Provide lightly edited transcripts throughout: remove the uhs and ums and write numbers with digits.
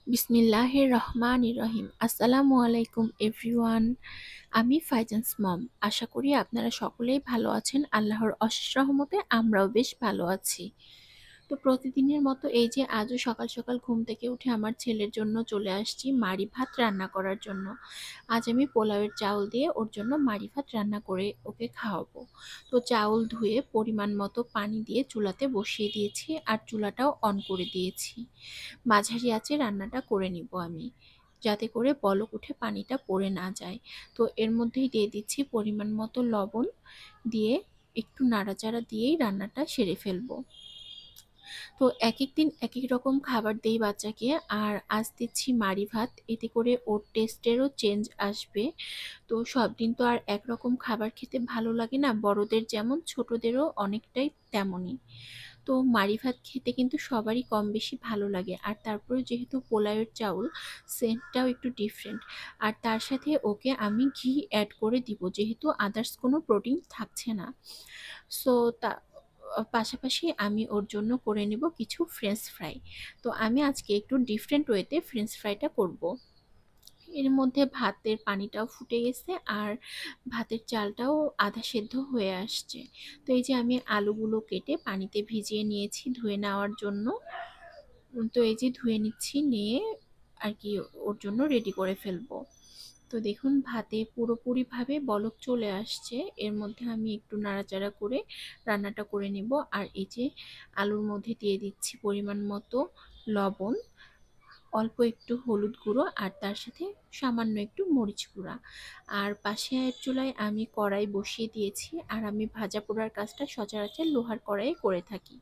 বিসমিল্লাহির রহমানির রহিম। আসসালামু আলাইকুম এভরিওয়ান। আমি ফাইজান্স মম। আশা করি আপনারা সকলেই ভালো আছেন। আল্লাহর অশেষ রহমতে আমরাও বেশ ভালো আছি। তো প্রতিদিনের মতো এই যে আজও সকাল সকাল ঘুম থেকে উঠে আমার ছেলের জন্য চলে আসছি মাড়ি ভাত রান্না করার জন্য। আজ আমি পোলাওয়ের চাউল দিয়ে ওর জন্য মাড়ি ভাত রান্না করে ওকে খাওয়াবো। তো চাউল ধুয়ে পরিমাণ মতো পানি দিয়ে চুলাতে বসিয়ে দিয়েছি আর চুলাটাও অন করে দিয়েছি। মাঝারি আঁচে রান্নাটা করে নিব আমি, যাতে করে বলক উঠে পানিটা পড়ে না যায়। তো এর মধ্যেই দিয়ে দিচ্ছি পরিমাণ মতো লবণ, দিয়ে একটু নাড়াচাড়া দিয়েই রান্নাটা সেরে ফেলবো। তো একেক দিন একেক রকম খাবার দেই বাচ্চাকে, আর আজ দিচ্ছি মাড়ি ভাত, এতে করে ওর টেস্টেরও চেঞ্জ আসবে। তো সব দিন তো আর একরকম খাবার খেতে ভালো লাগে না, বড়দের যেমন ছোটদেরও অনেকটাই তেমনই। তো মাড়ি ভাত খেতে কিন্তু সবারই কম বেশি ভালো লাগে, আর তারপরে যেহেতু পোলাওয়ের চাউল, সেন্টটাও একটু ডিফারেন্ট। আর তার সাথে ওকে আমি ঘি অ্যাড করে দিব, যেহেতু আদার্স কোনো প্রোটিন থাকছে না। সো তা পাশাপাশি আমি ওর জন্য করে নেব কিছু ফ্রেঞ্চ ফ্রাই। তো আমি আজকে একটু ডিফারেন্ট ওয়েতে ফ্রেঞ্চ ফ্রাইটা করব। এর মধ্যে ভাতের পানিটাও ফুটে গেছে, আর ভাতের চালটাও আধা সেদ্ধ হয়ে আসছে। তো এই যে আমি আলুগুলো কেটে পানিতে ভিজিয়ে নিয়েছি ধুয়ে নেওয়ার জন্য। তো এই যে ধুয়ে নিচ্ছি, নিয়ে আর কি ওর জন্য রেডি করে ফেলবো। তো দেখুন ভাতে পুরোপুরিভাবে বলক চলে আসছে, এর মধ্যে আমি একটু নাড়াচাড়া করে রান্নাটা করে নেব। আর এই যে আলুর মধ্যে দিয়ে দিচ্ছি পরিমাণ মতো লবণ, অল্প একটু হলুদ গুঁড়ো, আর তার সাথে সামান্য একটু মরিচ গুঁড়া। আর পাশে এক চুলায় আমি কড়াই বসিয়ে দিয়েছি, আর আমি ভাজা পোড়ার কাজটা সচরাচর লোহার কড়াইয়ে করে থাকি।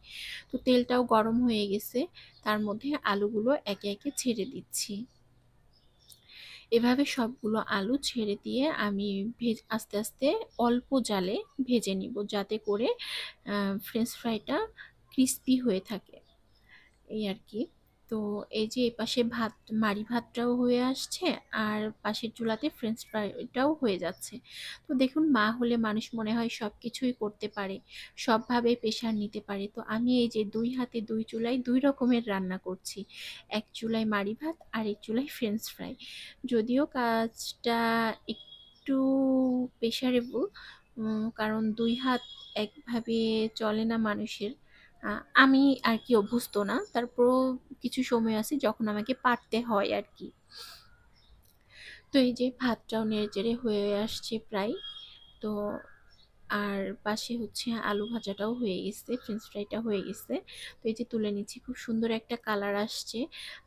তো তেলটাও গরম হয়ে গেছে, তার মধ্যে আলুগুলো একে একে ছেড়ে দিচ্ছি। এভাবে সবগুলো আলু ছেড়ে দিয়ে আমি আস্তে আস্তে অল্প জালে ভেজে নিব, যাতে করে ফ্রেঞ্চ ফ্রাইটা ক্রিস্পি হয়ে থাকে, এই আর কি। তো এই যে এপাশে ভাত, মাড়ি ভাতটাও হয়ে আসছে, আর পাশের চুলাতে ফ্রেঞ্চ ফ্রাইটাও হয়ে যাচ্ছে। তো দেখুন, মা হলে মানুষ মনে হয় সব কিছুই করতে পারে, সবভাবে প্রেশার নিতে পারে। তো আমি এই যে দুই হাতে দুই চুলায় দুই রকমের রান্না করছি, এক চুলায় মাড়ি ভাত আর এক চুলায় ফ্রেঞ্চ ফ্রাই। যদিও কাজটা একটু প্রেশারেবল, কারণ দুই হাত একভাবে চলে না মানুষের। আমি আর কি অভ্যস্ত না, তারপরও কিছু সময় আছে যখন আমাকে পারতে হয় আর কি। তো এই যে ভাতটাও নেড়েচেড়ে হয়ে আসছে প্রায়। তো আর পাশে হচ্ছে আলু ভাজাটাও হয়ে গেছে, ফ্রেঞ্চ ফ্রাইটা হয়ে গেছে। তো এই যে তুলে নিচ্ছি, খুব সুন্দর একটা কালার আসছে।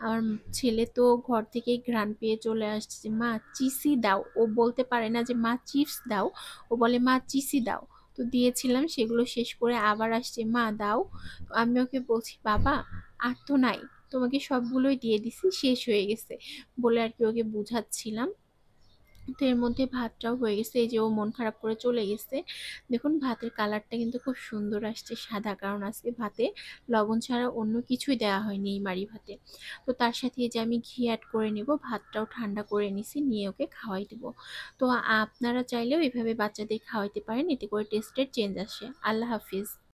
আমার ছেলে তো ঘর থেকেই ঘ্রাণ পেয়ে চলে আসছে যে মা চিসি দাও। ও বলতে পারে না যে মা চিপস দাও, ও বলে মা চিসি দাও। তো দিয়েছিলাম, সেগুলো শেষ করে আবার আসছে মা দাও। তো আমি ওকে বলছি বাবা আর তো নাই, তোমাকে সবগুলোই দিয়ে দিছি, শেষ হয়ে গেছে বলে আর কি ওকে বুঝাচ্ছিলাম। তো এর মধ্যে ভাতটাও হয়ে গেছে, এই যে ও মন খারাপ করে চলে গেছে। দেখুন ভাতের কালারটা কিন্তু খুব সুন্দর আসছে সাদা, কারণ আজকে ভাতে লবণ ছাড়া অন্য কিছুই দেওয়া হয়নি এই মাড়ি ভাতে। তো তার সাথে এই যে আমি ঘি অ্যাড করে নিব, ভাতটাও ঠান্ডা করে নিছি, নিয়ে ওকে খাওয়াই দিব। তো আপনারা চাইলেও এভাবে বাচ্চাদের খাওয়াইতে পারেন, এতে করে টেস্টের চেঞ্জ আসে। আল্লাহ হাফিজ।